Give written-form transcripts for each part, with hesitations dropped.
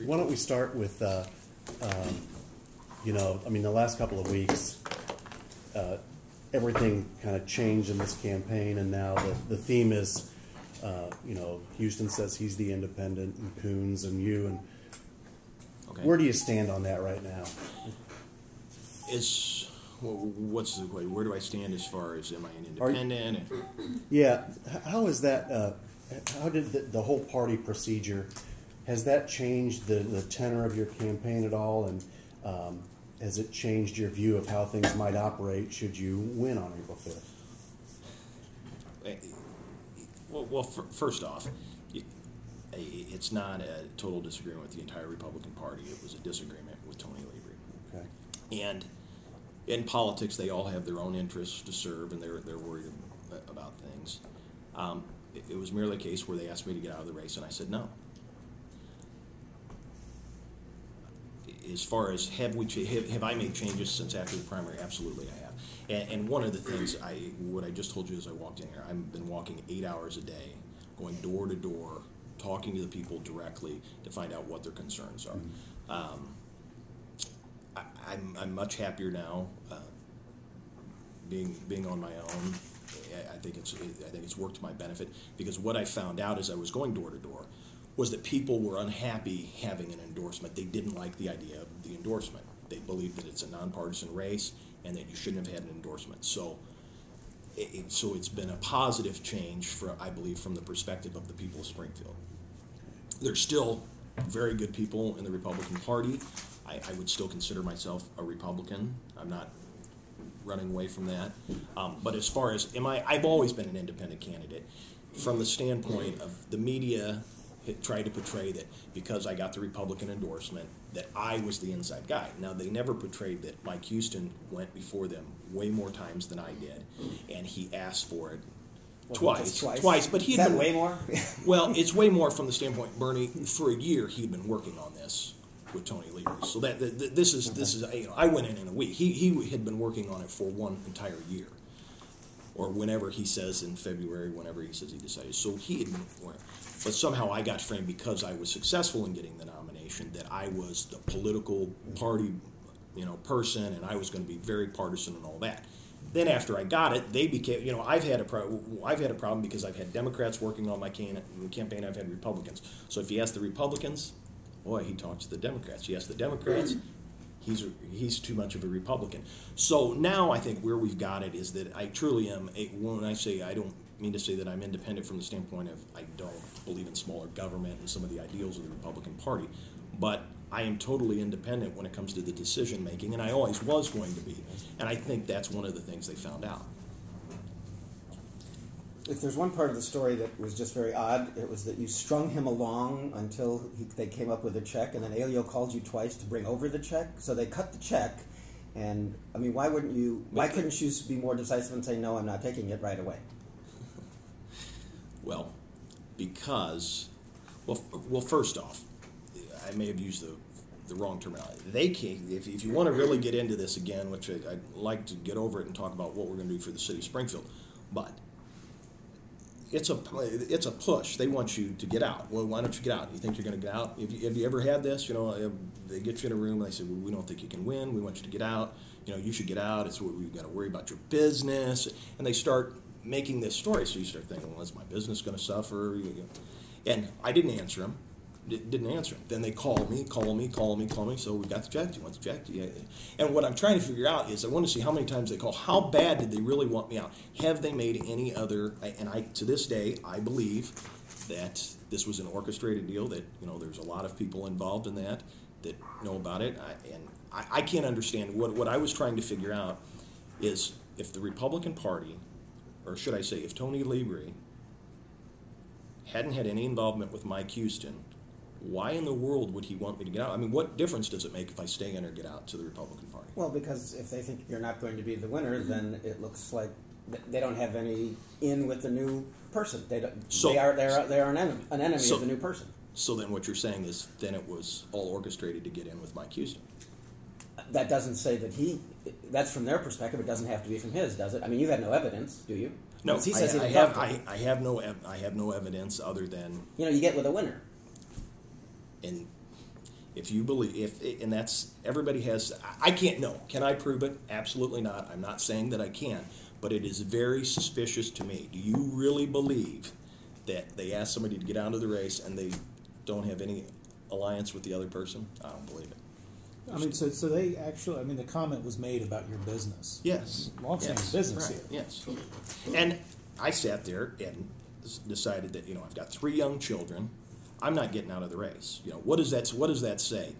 why don't we start with, you know, I mean, the last couple of weeks, everything kind of changed in this campaign, and now the theme is, you know, Houston says he's the independent, and Coons and you, and okay. Where do you stand on that right now? What's the way? Where do I stand as far as am I an independent? Yeah, how is that? How did the whole party procedure? Has that changed the tenor of your campaign at all? And has it changed your view of how things might operate should you win on April 5th? Well, first off, it's not a total disagreement with the entire Republican Party. It was a disagreement with Tony Libri. Okay. And in politics, they all have their own interests to serve, and they're worried about things. It was merely a case where they asked me to get out of the race, and I said no. As far as have I made changes since after the primary? Absolutely, I have. And one of the things what I just told you as I walked in here, I've been walking 8 hours a day, going door to door, talking to the people directly to find out what their concerns are. Mm-hmm. I'm much happier now, being on my own. I think it's worked to my benefit, because what I found out as I was going door to door was that people were unhappy having an endorsement. They didn't like the idea of the endorsement. They believed that it's a nonpartisan race and that you shouldn't have had an endorsement. So it's been a positive change, I believe, from the perspective of the people of Springfield. There's still very good people in the Republican Party. I would still consider myself a Republican. I'm not running away from that. But as far as I've always been an independent candidate. From the standpoint of the media tried to portray that because I got the Republican endorsement that I was the inside guy. Now, they never portrayed that Mike Houston went before them way more times than I did, and he asked for it twice. But he'd been way more. Well, it's way more from the standpoint, Bernie. For a year, he'd been working on this with Tony Libri. So this is you know, I went in a week. He had been working on it for one entire year, or whenever he says in February, whenever he says he decided. So he had been working. But somehow I got framed because I was successful in getting the nomination that I was the political party, you know, person, and I was going to be very partisan and all that. Then after I got it, they became, you know, I've had a problem because I've had Democrats working on my campaign. I've had Republicans. So if you ask the Republicans, boy, he talks to the Democrats. You ask the Democrats, he's too much of a Republican. So now I think where we've got it is that I truly am. When I say I don't mean to say that I'm independent from the standpoint of I don't believe in smaller government and some of the ideals of the Republican Party, but I am totally independent when it comes to the decision making, and I always was going to be. And I think that's one of the things they found out. If there's one part of the story that was just very odd, it was that you strung him along until they came up with a check, and then Elio called you twice to bring over the check. So they cut the check, and I mean, why couldn't you be more decisive and say, no, I'm not taking it right away? Well, because, well, first off, I may have used the wrong terminology. They came, if you want to really get into this again, which I'd like to get over it and talk about what we're going to do for the city of Springfield, but it's a push. They want you to get out. Well, why don't you get out? You think you're going to get out? Have you ever had this? You know, they get you in a room and they say, well, we don't think you can win. We want you to get out. You know, you should get out. It's where we've got to worry about your business. And they start making this story. So you start thinking, well, is my business going to suffer? And I didn't answer them. Didn't answer them. Then they call me. So we got the check. Do you want the check? Yeah. And what I'm trying to figure out is I want to see how many times they call. How bad did they really want me out? Have they made any other? And to this day, I believe that this was an orchestrated deal. That, you know, there's a lot of people involved in that know about it. I can't understand. What I was trying to figure out is if the Republican Party, or should I say, if Tony Libri hadn't had any involvement with Mike Houston, why in the world would he want me to get out? I mean, what difference does it make if I stay in or get out to the Republican Party? Well, because if they think you're not going to be the winner, then it looks like they don't have any in with the new person. They are an enemy of the new person. So then what you're saying is then it was all orchestrated to get in with Mike Houston. That doesn't say that that's from their perspective. It doesn't have to be from his, does it? I mean, you have no evidence, do you? No, he says I have no evidence other than, you know, you get with a winner. And If you believe, and that's, everybody has, I can't know. Can I prove it? Absolutely not. I'm not saying that I can, but it is very suspicious to me. Do you really believe that they ask somebody to get out of the race and they don't have any alliance with the other person? I don't believe it. I mean, so they actually, I mean, the comment was made about your business. Yes. Long-standing Yes. business Right. here. Yes. And I sat there and decided that, I've got 3 young children. I'm not getting out of the race. What does that say?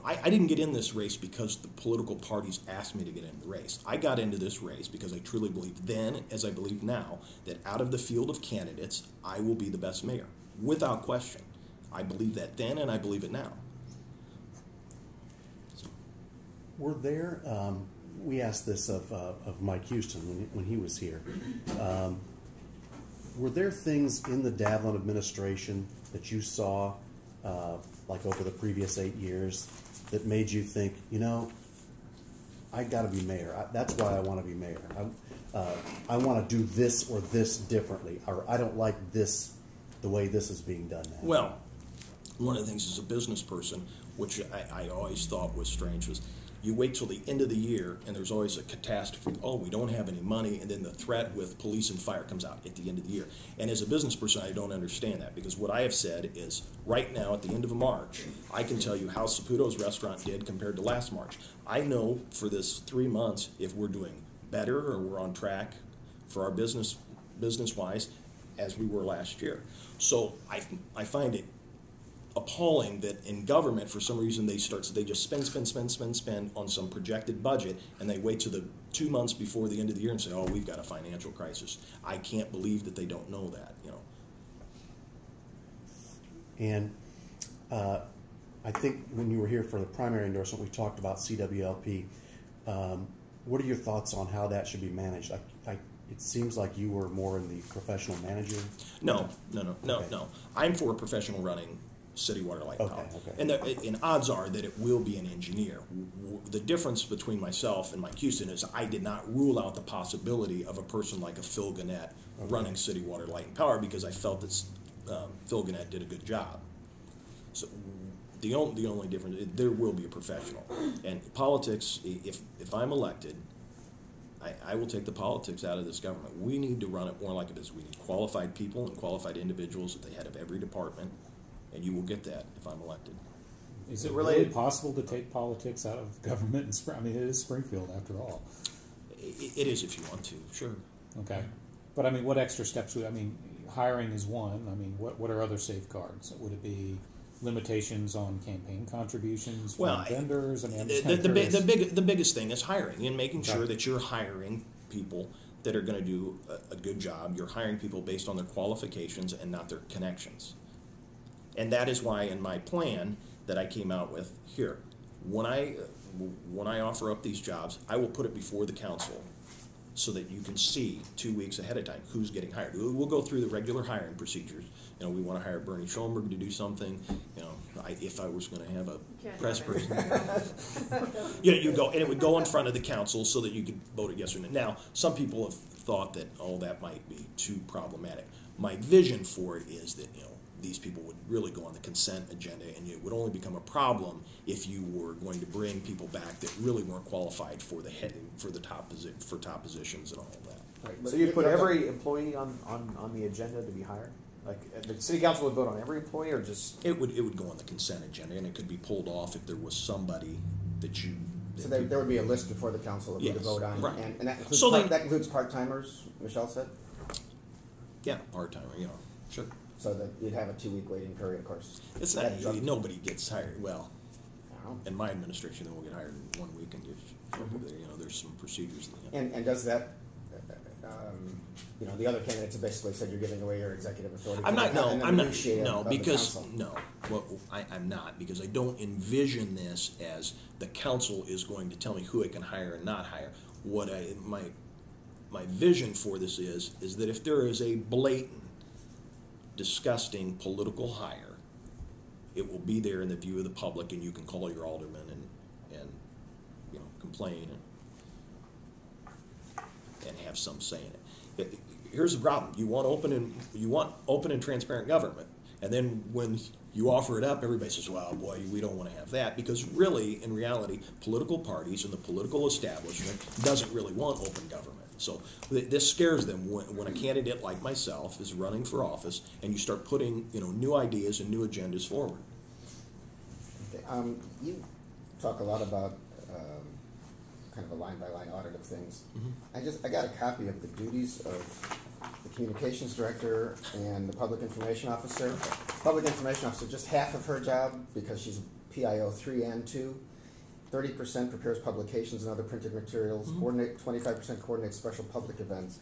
I didn't get in this race because the political parties asked me to get into the race. I got into this race because I truly believed then, as I believe now, that out of the field of candidates, I will be the best mayor, without question. I believe that then, and I believe it now. Were there, we asked this of Mike Houston when he was here, were there things in the Davlin administration that you saw, like over the previous 8 years, that made you think, I got to be mayor. That's why I want to be mayor. I want to do this or this differently, or I don't like this, the way this is being done now. Well, one of the things as a business person, which I always thought was strange, was you wait till the end of the year and there's always a catastrophe. Oh, we don't have any money, and then the threat with police and fire comes out at the end of the year. And as a business person, I don't understand that, because what I have said is right now at the end of March, I can tell you how Saputo's restaurant did compared to last March. I know for this 3 months if we're doing better or we're on track for our business-wise as we were last year. So I find it appalling that in government, for some reason, they just spend on some projected budget, and they wait till the 2 months before the end of the year and say, oh, we've got a financial crisis. I can't believe that they don't know that, And I think when you were here for the primary endorsement, we talked about CWLP. What are your thoughts on how that should be managed? It seems like you were more in the professional manager. No. Okay. I'm for a professional running city water light power. Okay. And odds are that it will be an engineer. The difference between myself and Mike Houston is I did not rule out the possibility of a person like a Phil Gannett running city water light and power, because I felt that Phil Gannett did a good job. So the only difference, there will be a professional. And politics, if I'm elected, I will take the politics out of this government. We need to run it more like it is. We need qualified people and qualified individuals at the head of every department, and you will get that if I'm elected. Is it really possible to take politics out of government? I mean, it is Springfield after all. It is if you want to, sure. Okay. But I mean, what extra steps hiring is one. I mean, what are other safeguards? Would it be limitations on campaign contributions from vendors? I mean, I'm just the biggest thing is hiring and making sure that you're hiring people that are going to do a good job. You're hiring people based on their qualifications and not their connections. And that is why in my plan that I came out with here, when I offer up these jobs, I will put it before the council so that you can see 2 weeks ahead of time who's getting hired. We'll go through the regular hiring procedures. We want to hire Bernie Schoenberg to do something. If I was going to have a press person, you go, and it would go in front of the council so that you could vote it yes or no. Now, some people have thought that that might be too problematic. My vision for it is that these people would really go on the consent agenda, and it would only become a problem if you were going to bring people back that really weren't qualified for top positions and all of that. Right. So you'd put every employee on the agenda to be hired? Like the city council would vote on every employee, or just it would go on the consent agenda, and it could be pulled off if there was somebody that you. So there would be a list before the council of who to vote on, right. and that includes part-timers. Michelle said. Yeah, part-timer. Sure. So that you'd have a 2-week waiting period, of course. It's not nobody gets hired. Well, in my administration, they will get hired in 1 week, and there's some procedures. And does that? The other candidates have basically said you're giving away your executive authority. I'm not. I'm not, because I don't envision this as the council is going to tell me who I can hire and not hire. My vision for this is that if there is a blatant, disgusting political hire, it will be there in the view of the public, and you can call your alderman and complain and have some say in it. Here's the problem: you want open and transparent government, and then when You offer it up, everybody says, well, boy, we don't want to have that, because really, in reality, political parties and the political establishment doesn't really want open government. So this scares them when a candidate like myself is running for office and you start putting new ideas and new agendas forward. Okay. You talk a lot about kind of a line-by-line audit of things. I got a copy of the duties of the communications director and the public information officer. Public information officer, just half of her job because she's PIO 3 and 2. 30% prepares publications and other printed materials. 25% coordinates special public events.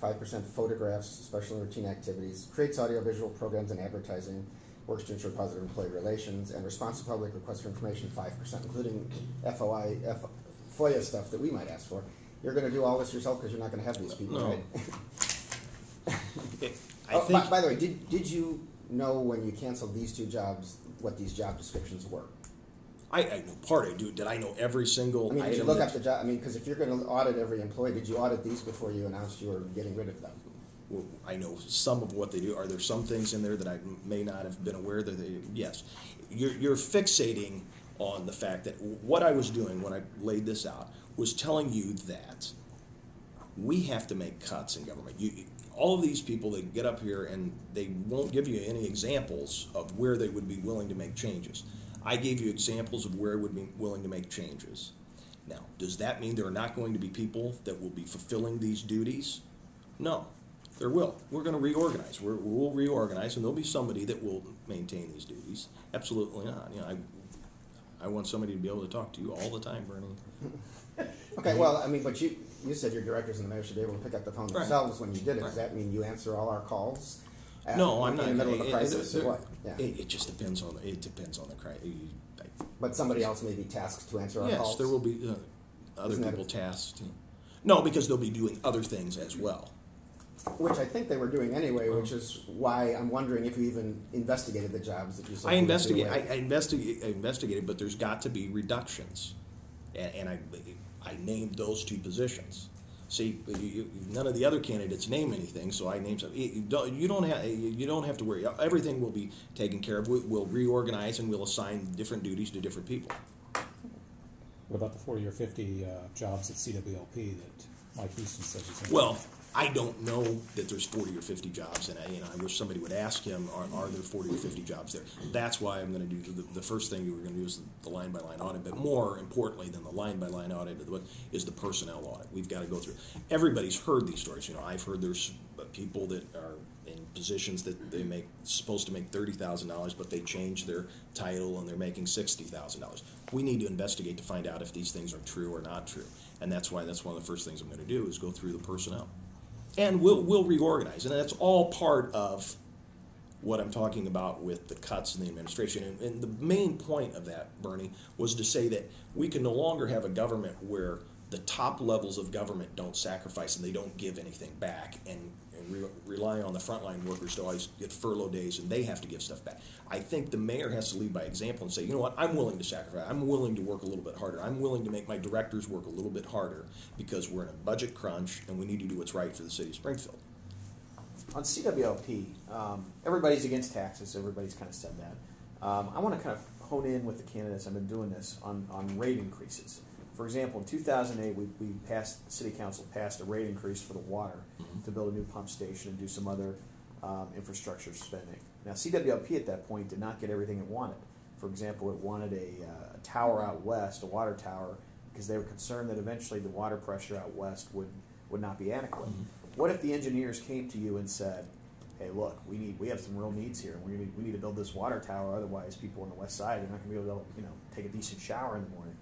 5% photographs special and routine activities. Creates audiovisual programs and advertising. Works to ensure positive employee relations. And response to public requests for information, 5%, including FOIA stuff that we might ask for. You're going to do all this yourself because you're not going to have these people, no. Right? By the way, did you know when you canceled these 2 jobs what these job descriptions were? I know part I do. Did I know every single item? Did you look up the job? Because if you're going to audit every employee, did you audit these before you announced you were getting rid of them? Well, I know some of what they do. Are there some things in there that I may not have been aware that they? Yes. You're fixating on the fact that what I was doing when I laid this out was telling you that we have to make cuts in government. All of these people, they get up here and they won't give you any examples of where they would be willing to make changes. I gave you examples of where I would be willing to make changes. Now, does that mean there are not going to be people that will be fulfilling these duties? No, there will. We're going to reorganize. We'll reorganize, and there'll be somebody that will maintain these duties. Absolutely not. I want somebody to be able to talk to you all the time, Bernie. Okay, well, but you said your directors and the mayor should be able to pick up the phone themselves when you did it. Does that mean you answer all our calls? No, I'm not. In the middle of a crisis, or what? Yeah. It just depends on the crisis. But somebody else may be tasked to answer our calls? Yes, there will be other people tasked. No, because they'll be doing other things as well. Which I think they were doing anyway, which is why I'm wondering if you even investigated the jobs that you said I investigated, but there's got to be reductions. And I named those 2 positions. See, none of the other candidates name anything, so I named some. You don't have to worry. Everything will be taken care of. We'll reorganize and we'll assign different duties to different people. What about the 40 or 50 jobs at CWLP that Mike Houston says he's in? Well, I don't know that there's 40 or 50 jobs, and I wish somebody would ask him, are there 40 or 50 jobs there? That's why I'm going to do the first thing you were going to do is the line-by-line audit, but more importantly than the line-by-line audit is the personnel audit. We've got to go through. Everybody's heard these stories. I've heard there's people that are in positions that they supposed to make $30,000, but they change their title and they're making $60,000. We need to investigate to find out if these things are true or not true, and that's why that's one of the first things I'm going to do is go through the personnel. And we'll reorganize, and that's all part of what I'm talking about with the cuts in the administration. And the main point of that, Bernie, was to say that we can no longer have a government where the top levels of government don't sacrifice and they don't give anything back and rely on the frontline workers to always get furlough days and they have to give stuff back. I think the mayor has to lead by example and say, you know what, I'm willing to sacrifice. I'm willing to work a little bit harder. I'm willing to make my directors work a little bit harder because we're in a budget crunch and we need to do what's right for the city of Springfield. On CWLP, everybody's against taxes. Everybody's kind of said that. I want to kind of hone in with the candidates. I've been doing this on rate increases. For example, in 2008, the city council passed a rate increase for the water to build a new pump station and do some other infrastructure spending. Now, CWLP at that point did not get everything it wanted. For example, it wanted a tower out west, a water tower, because they were concerned that eventually the water pressure out west would not be adequate. What if the engineers came to you and said, hey, look, we have some real needs here. We need to build this water tower, otherwise people on the west side are not going to be able to take a decent shower in the morning.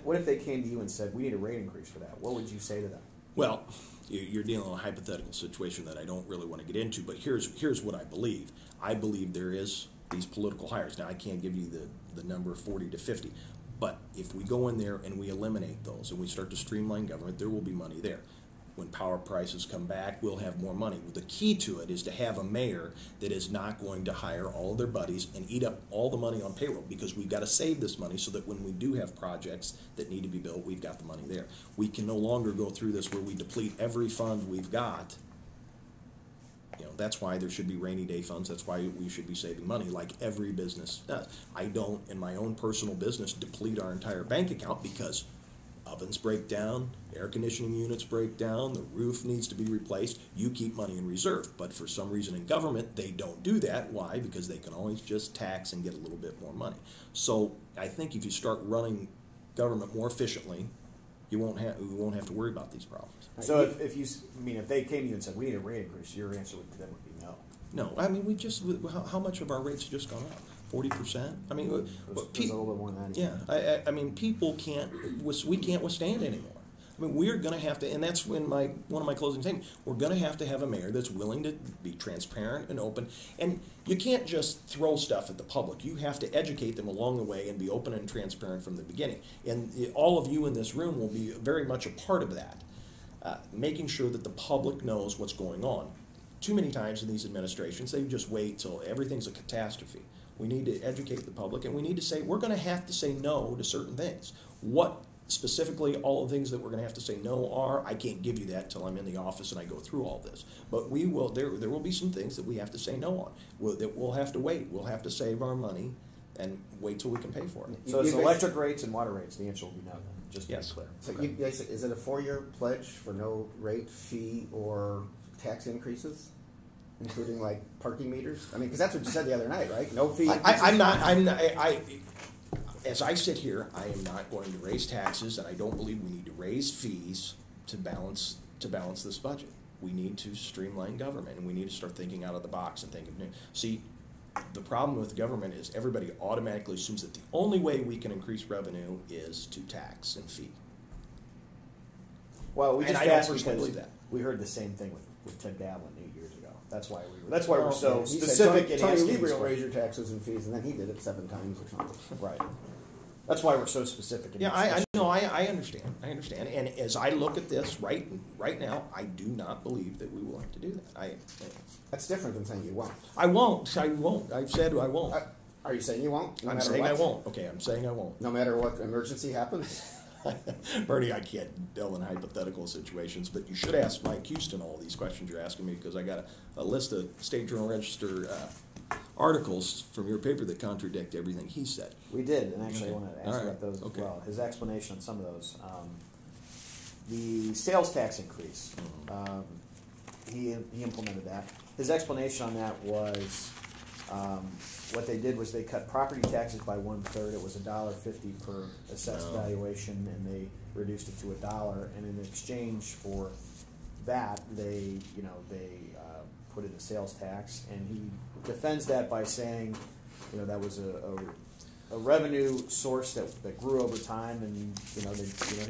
What if they came to you and said, we need a rate increase for that? What would you say to them? Well, you're dealing with a hypothetical situation that I don't really want to get into, but here's what I believe. I believe there is these political hires. Now, I can't give you the number 40 to 50, but if we go in there and we eliminate those and we start to streamline government, there will be money there. When power prices come back, we'll have more money. The key to it is to have a mayor that is not going to hire all of their buddies and eat up all the money on payroll, because we've got to save this money so that when we do have projects that need to be built, we've got the money there. We can no longer go through this where we deplete every fund we've got That's why there should be rainy day funds. That's why we should be saving money like every business does. I don't, in my own personal business, deplete our entire bank account because ovens break down, air conditioning units break down, the roof needs to be replaced. You keep money in reserve. But for some reason in government, they don't do that. Why? Because they can always just tax and get a little bit more money. So I think if you start running government more efficiently, we won't have to worry about these problems. So if they came to you and said, we need a rate increase, your answer to them would be no. No, I mean, how much of our rates have just gone up? 40%? I mean, It was a little bit more than that. yeah, I mean, people we can't withstand anymore. I mean, we're going to have to, and that's when one of my closing statements, we're going to have a mayor that's willing to be transparent and open. And you can't just throw stuff at the public. You have to educate them along the way and be open and transparent from the beginning. And all of you in this room will be very much a part of that, making sure that the public knows what's going on. Too many times in these administrations, they just wait till everything's a catastrophe. We need to educate the public, and we need to say, we're going to have to say no to certain things. What specifically all the things that we're going to have to say no are, I can't give you that until I'm in the office and I go through all this. But we will. There will be some things that we have to say no on. We'll have to wait. We'll have to save our money and wait till we can pay for it. So it's electric rates and water rates. The answer will be no, then, just to be clear. So is it a 4-year pledge for no rate, fee, or tax increases? Including like parking meters? I mean, because that's what you said the other night, right? No fee. As I sit here, I am not going to raise taxes, and I don't believe we need to raise fees to balance this budget. We need to streamline government, and we need to start thinking out of the box and thinking new. See, the problem with government is everybody automatically assumes that the only way we can increase revenue is to tax and fee. Well, we And just I don't asked personally because believe that. we heard the same thing with Ted Davlin 8 years ago. That's why we're so He specific said, in Tony asking. Libri will raise your taxes and fees, and then he did it 7 times or something. Right. That's why we're so specific. In I know. I understand. I understand. And as I look at this right now, I do not believe that we will have to do that. That's different than saying you won't. I won't. I've said I won't. Are you saying you won't? I'm saying I won't. Okay, I'm saying I won't. No matter what emergency happens? Bernie, I can't delve in hypothetical situations, but you should ask Mike Houston all these questions you're asking me, because I got a list of State Journal Register articles from your paper that contradict everything he said. We did, and actually I wanted to ask All right. about those as Okay. well. His explanation on some of those. The sales tax increase, he implemented that. His explanation on that was what they did was they cut property taxes by 1/3. It was $1.50 per assessed valuation, and they reduced it to $1. And in exchange for that, they put in a sales tax. And he defends that by saying, that was a revenue source that grew over time, and he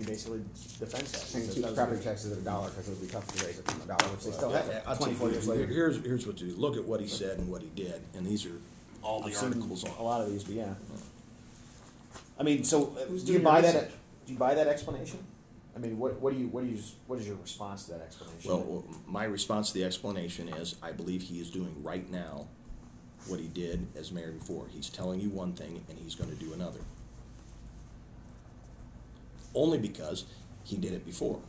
basically defends that. And keep property taxes at $1 because it would be tough to raise it from $1, which they still have it I'll 24 tell years you, later. here's what you look at what he said and what he did, and these are all the I've seen articles on. a lot of these, but yeah. I mean, so Who's do you doing buy your that? research? Do you buy that explanation? I mean, what is your response to that explanation? Well, my response to the explanation is I believe he is doing right now what he did as mayor before. He's telling you one thing and he's going to do another. Only because he did it before.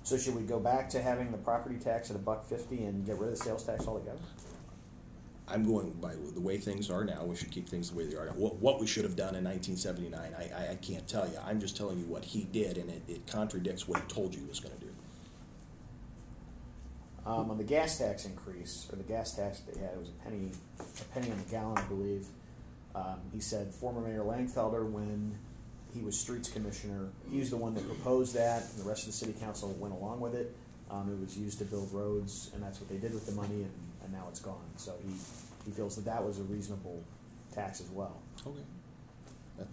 So should we go back to having the property tax at $1.50 and get rid of the sales tax altogether? I'm going by the way things are now. We should keep things the way they are now. What we should have done in 1979, I can't tell you. I'm just telling you what he did, and it contradicts what he told you he was going to do. On the gas tax increase, or the gas tax that they had, it was a penny on the gallon, I believe. He said former Mayor Langfelder, when he was streets commissioner, he was the one that proposed that, and the rest of the city council went along with it. It was used to build roads, and that's what they did with the money, and now it's gone. So he feels that was a reasonable tax as well. Okay.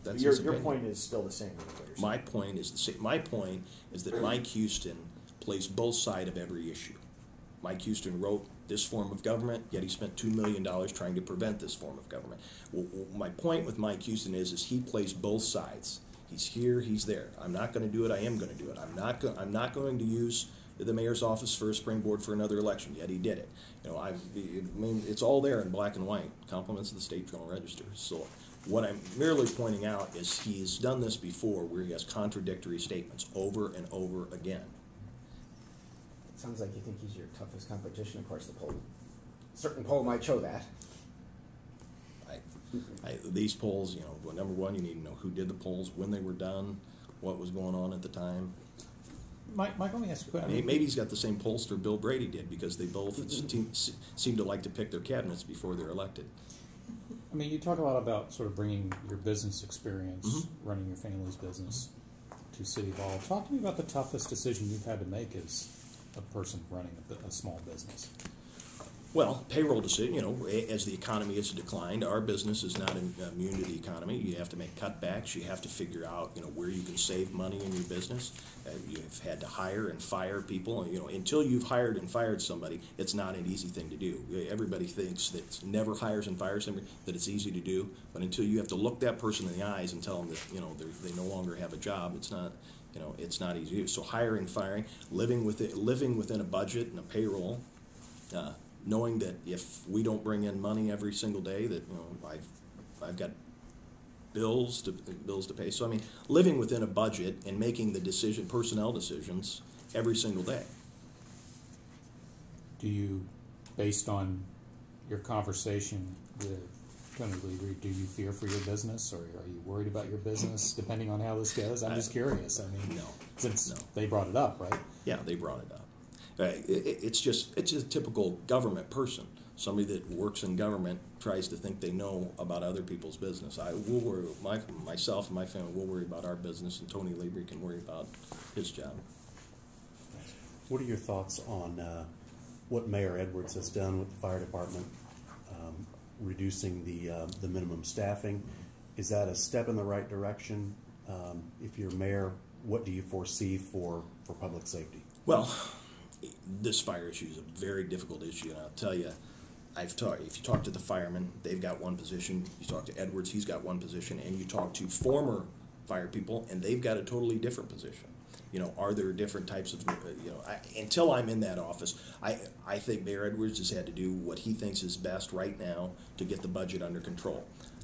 That's Your his opinion. point is still the same. My point is my point is that Mike Houston plays both sides of every issue. Mike Houston wrote this form of government, yet he spent $2 million trying to prevent this form of government. Well, my point with Mike Houston is he plays both sides. He's here, he's there. I'm not going to do it. I am going to do it. I'm not going to use the mayor's office for a springboard for another election. Yet he did it. I mean, it's all there in black and white. Compliments of the State Journal Register. So what I'm merely pointing out is he's done this before, where he has contradictory statements over and over again. It sounds like you think he's your toughest competition across the certain poll might show that. These polls, well, number one, you need to know who did the polls, when they were done, what was going on at the time. Mike, let me ask you a question. Maybe he's got the same pollster Bill Brady did, because they both seem to like to pick their cabinets before they're elected. I mean, you talk a lot about sort of bringing your business experience, running your family's business, to City Hall. Talk to me about the toughest decision you've had to make as a person running a small business. Well, payroll decision, as the economy has declined, our business is not immune to the economy. You have to make cutbacks. You have to figure out, where you can save money in your business. You've had to hire and fire people. Until you've hired and fired somebody, it's not an easy thing to do. Everybody thinks that never hires and fires somebody, that it's easy to do. But until you have to look that person in the eyes and tell them that, they no longer have a job, it's not, it's not easy to do. So hiring, firing, living within a budget and a payroll, knowing that if we don't bring in money every single day, that I've got bills to pay. So I mean, living within a budget and making the personnel decisions every single day. Do you, based on your conversation with Tony Lieber, do you fear for your business, or are you worried about your business depending on how this goes? I'm just curious. I mean, since they brought it up, right? Yeah, they brought it up. It's a typical government person. Somebody that works in government tries to think they know about other people's business. We'll worry, myself and my family will worry about our business, and Tony Lieber can worry about his job. What are your thoughts on what Mayor Edwards has done with the fire department, reducing the minimum staffing? Is that a step in the right direction? If you're mayor, what do you foresee for public safety? Well, this fire issue is a very difficult issue, and I'll tell you, if you talk to the firemen, they've got one position. You talk to Edwards, he's got one position, and you talk to former fire people, and they've got a totally different position. Are there different types of, until I'm in that office, I think Mayor Edwards has had to do what he thinks is best right now to get the budget under control.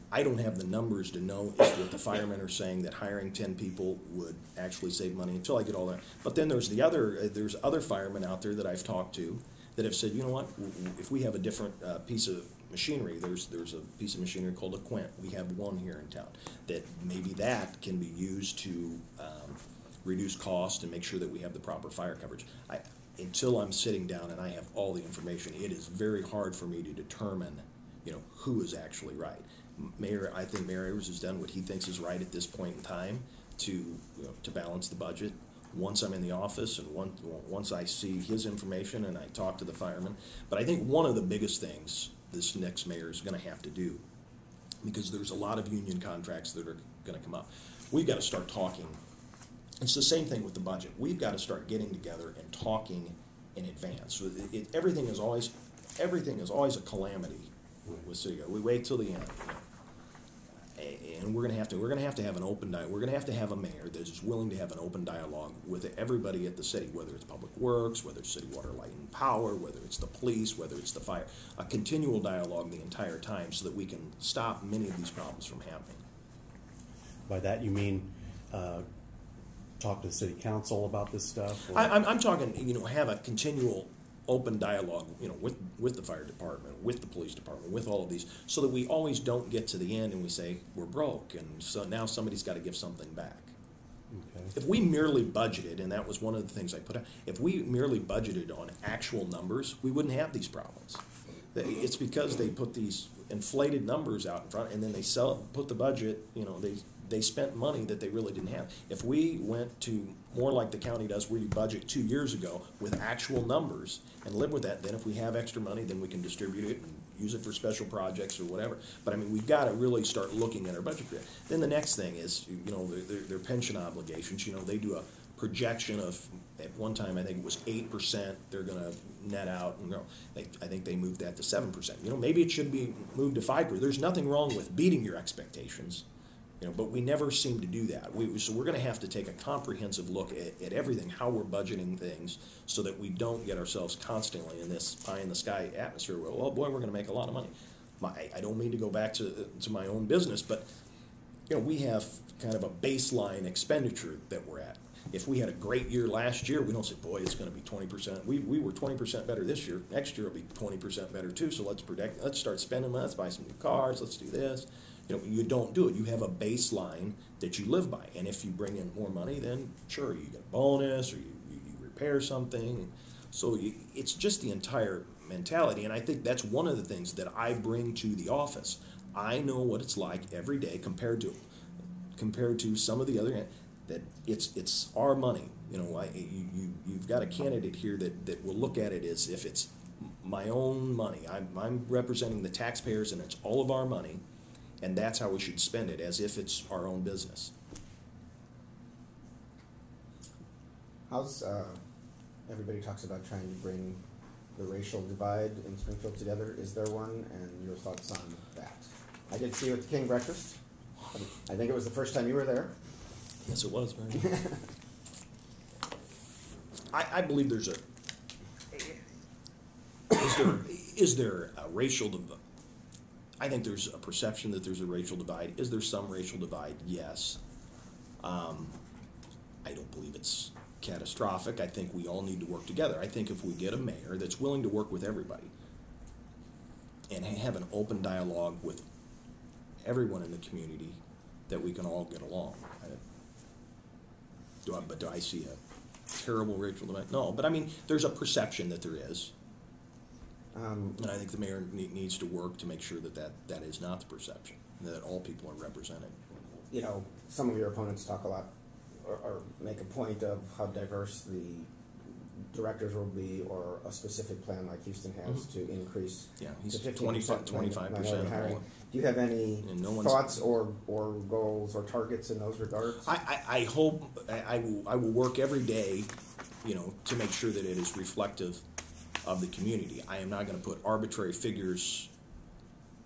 I don't have the numbers to know if what the firemen are saying that hiring 10 people would actually save money until I get all that. But then there's other firemen out there that I've talked to that have said, you know what, if we have a different piece of machinery, there's a piece of machinery called a quint. We have one here in town that maybe that can be used to reduce cost and make sure that we have the proper fire coverage. Until I'm sitting down and I have all the information, it is very hard for me to determine, who is actually right. I think Mayor Edwards has done what he thinks is right at this point in time to balance the budget. Once I'm in the office and once I see his information and I talk to the firemen. But I think one of the biggest things this next mayor is going to have to do, because there's a lot of union contracts that are going to come up, we've got to start talking. It's the same thing with the budget. We've got to start getting together and talking in advance. Everything is always a calamity with city. We wait till the end. And we're going to have to have an open dialogue. We're going to have a mayor that is willing to have an open dialogue with everybody at the city, whether it's Public Works, whether it's City Water, Light and Power, whether it's the police, whether it's the fire. A continual dialogue the entire time so that we can stop many of these problems from happening. By that you mean talk to the city council about this stuff? I'm talking, have a continual open dialogue, with the fire department, with the police department, with all of these, so that we always don't get to the end and we say we're broke, and so now somebody's got to give something back. Okay. If we merely budgeted, and that was one of the things I put out, if we merely budgeted on actual numbers, we wouldn't have these problems. It's because they put these inflated numbers out in front, and then they put the budget, they spent money that they really didn't have. If we went to more like the county does, where you budget 2 years ago with actual numbers and live with that, then if we have extra money, then we can distribute it and use it for special projects or whatever. But I mean, we've got to really start looking at our budget. Then the next thing is, their pension obligations. They do a projection of, at one time I think it was 8% they're going to net out. I think they moved that to 7%. Maybe it should be moved to 5%. There's nothing wrong with beating your expectations. But we never seem to do that. So we're going to have to take a comprehensive look at everything, how we're budgeting things, so that we don't get ourselves constantly in this pie-in-the-sky atmosphere where, oh boy, we're going to make a lot of money. I don't mean to go back to my own business, but we have kind of a baseline expenditure that we're at. if we had a great year last year, we don't say, boy, it's going to be 20%. We were 20% better this year. Next year will be 20% better too. So let's start spending. Let's buy some new cars. Let's do this. You don't do it. You have a baseline that you live by. And if you bring in more money, then sure, you get a bonus or you repair something. So it's just the entire mentality. And I think that's one of the things that I bring to the office. I know what it's like every day compared to some of the other, that it's our money. You've got a candidate here that will look at it as if it's my own money. I'm representing the taxpayers, and it's all of our money, and that's how we should spend it, as if it's our own business. How's everybody talks about trying to bring the racial divide in Springfield together? Is there one, and your thoughts on that? I did see you at the King Breakfast. I think it was the first time you were there. Yes, it was, right? I believe there's is there a racial divide? I think there's a perception that there's a racial divide. Is there some racial divide? Yes. I don't believe it's catastrophic. I think we all need to work together. I think if we get a mayor that's willing to work with everybody and have an open dialogue with everyone in the community, that we can all get along. Do I see a terrible racial divide? No, but I mean, there's a perception that there is. And I think the mayor needs to work to make sure that is not the perception, that all people are represented. Some of your opponents talk a lot or make a point of how diverse the directors will be, or a specific plan like Houston has to increase he's to 25% hiring. Do you have any thoughts or goals or targets in those regards? I hope I will work every day, to make sure that it is reflective of the community. I am not going to put arbitrary figures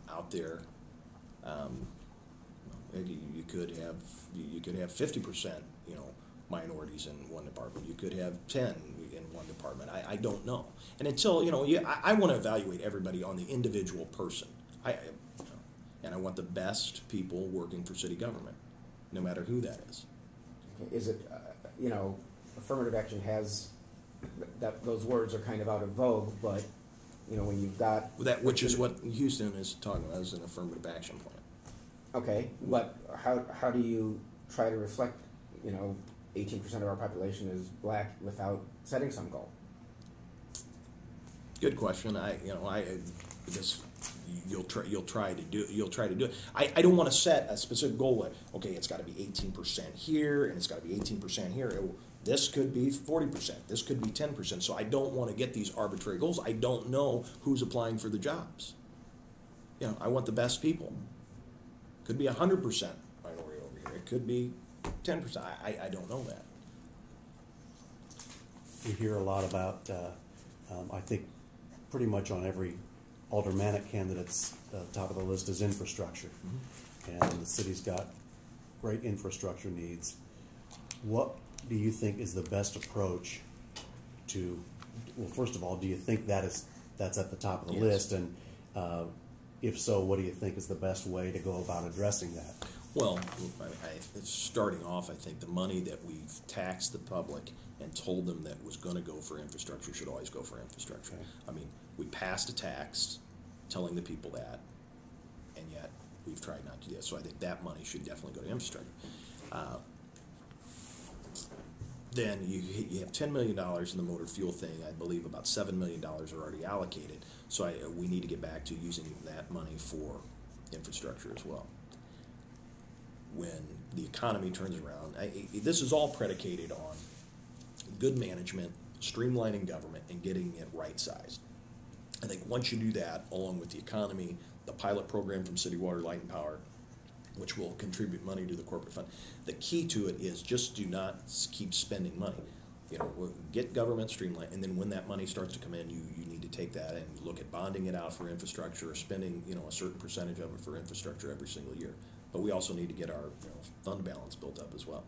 out there. You could have 50%, minorities in one department. You could have 10 in one department. I don't know. And until I want to evaluate everybody on the individual person. And I want the best people working for city government, no matter who that is. Okay. Is it, affirmative action has that those words are kind of out of vogue, but when you've got which is what Houston is talking about, is an affirmative action plan. Okay, but how do you try to reflect 18% of our population is black without setting some goal? Good question. Because you'll try to do it. I don't want to set a specific goal like, okay, it's got to be 18% here and it's got to be 18% here. This could be 40%. This could be 10%. So I don't want to get these arbitrary goals. I don't know who's applying for the jobs. I want the best people. Could be 100% minority over here. It could be 10%. I don't know that. We hear a lot about, I think, pretty much on every aldermanic candidate's top of the list is infrastructure. Mm-hmm. And the city's got great infrastructure needs. What do you think is the best approach to, well, first of all, do you think that's at the top of the list? And if so, what do you think is the best way to go about addressing that? Well, starting off, I think the money that we've taxed the public and told them that was going to go for infrastructure should always go for infrastructure. Okay. I mean, we passed a tax telling the people that, and yet we've tried not to do that. So I think that money should definitely go to infrastructure. Then you have $10 million in the motor fuel thing. I believe about $7 million are already allocated. So we need to get back to using that money for infrastructure as well. When the economy turns around, this is all predicated on good management, streamlining government, and getting it right-sized. I think once you do that, along with the economy, the pilot program from City Water, Light and Power, which will contribute money to the corporate fund, the key to it is just do not keep spending money. Get government streamlined, and then when that money starts to come in, you need to take that and look at bonding it out for infrastructure, or spending a certain percentage of it for infrastructure every single year. But we also need to get our fund balance built up as well.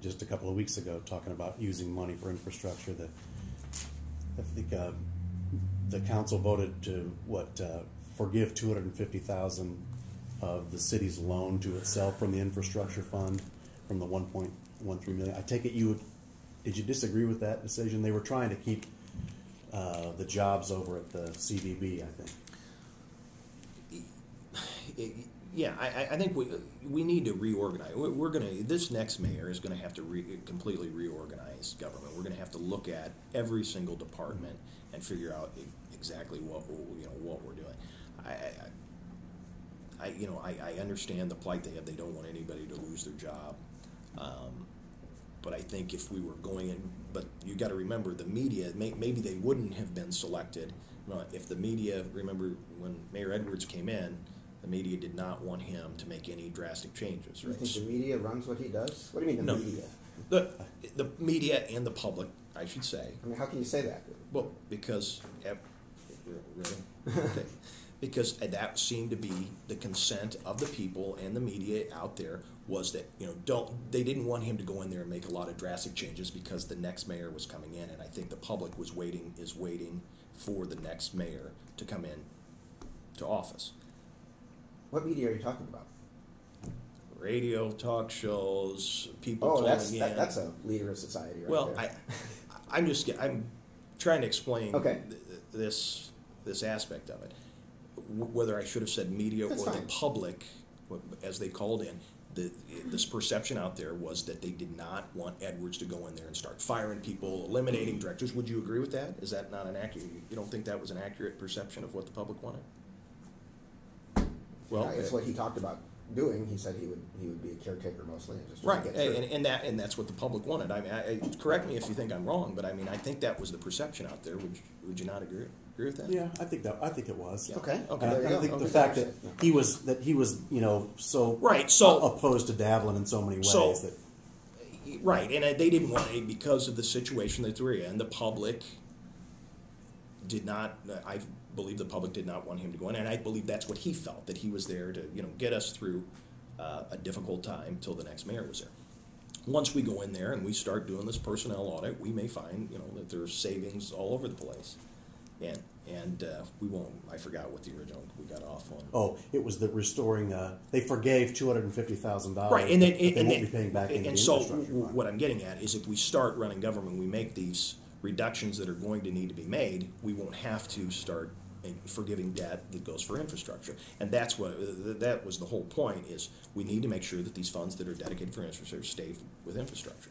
Just a couple of weeks ago, talking about using money for infrastructure, I think the council voted to forgive $250,000 of the city's loan to itself from the infrastructure fund, from the $1.3 $1.13 million. I take it did you disagree with that decision? They were trying to keep the jobs over at the CVB, I think. Yeah, I think we need to reorganize. This next mayor is going to have to completely reorganize government. We're going to have to look at every single department and figure out exactly what we're doing. I understand the plight they have. They don't want anybody to lose their job. But I think if we were going in, but you got to remember the media. Maybe they wouldn't have been selected if the media. Remember when Mayor Edwards came in. The media did not want him to make any drastic changes. You Right? think the media runs what he does? What do you mean No. media? The media and the public, I should say. I mean, how can you say that? Well, because really? Okay. Because that seemed to be the consent of the people and the media out there was that they didn't want him to go in there and make a lot of drastic changes because the next mayor was coming in, and I think the public is waiting for the next mayor to come in to office. What media are you talking about? Radio, talk shows, people Oh, calling in. that's a leader of society right Well, there. I'm trying to explain Okay. this aspect of it. Whether I should have said media That's or fine. the public, as they called in, this perception out there was that they did not want Edwards to go in there and start firing people, eliminating directors. Would you agree with that? Is that not an accurate? You don't think that was an accurate perception of what the public wanted? Well, It's what he talked about doing. He said he would be a caretaker mostly, and just right, get through. and that's what the public wanted. I mean, correct me if you think I'm wrong, but I mean, I think that was the perception out there. Would you not agree with that? Yeah, I think it was. Yeah. Okay. Okay. And There you I go. think Okay. the fact that he was so Right, so- opposed to Davlin in so many ways So- that Right, and they didn't want it because of the situation that they're in. The public did not. I believe the public did not want him to go in, and I believe that's what he felt, that he was there to get us through a difficult time till the next mayor was there. Once we go in there and we start doing this personnel audit, we may find that there's savings all over the place, and we won't. I forgot what the original we got off on. Oh, it was the restoring. They forgave $250,000. Right, and then they won't be paying back into the and so infrastructure fund. what I'm getting at is if we start running government, we make these reductions that are going to need to be made. We won't have to start forgiving debt that goes for infrastructure, and that was the whole point. Is we need to make sure that these funds that are dedicated for infrastructure stay with infrastructure.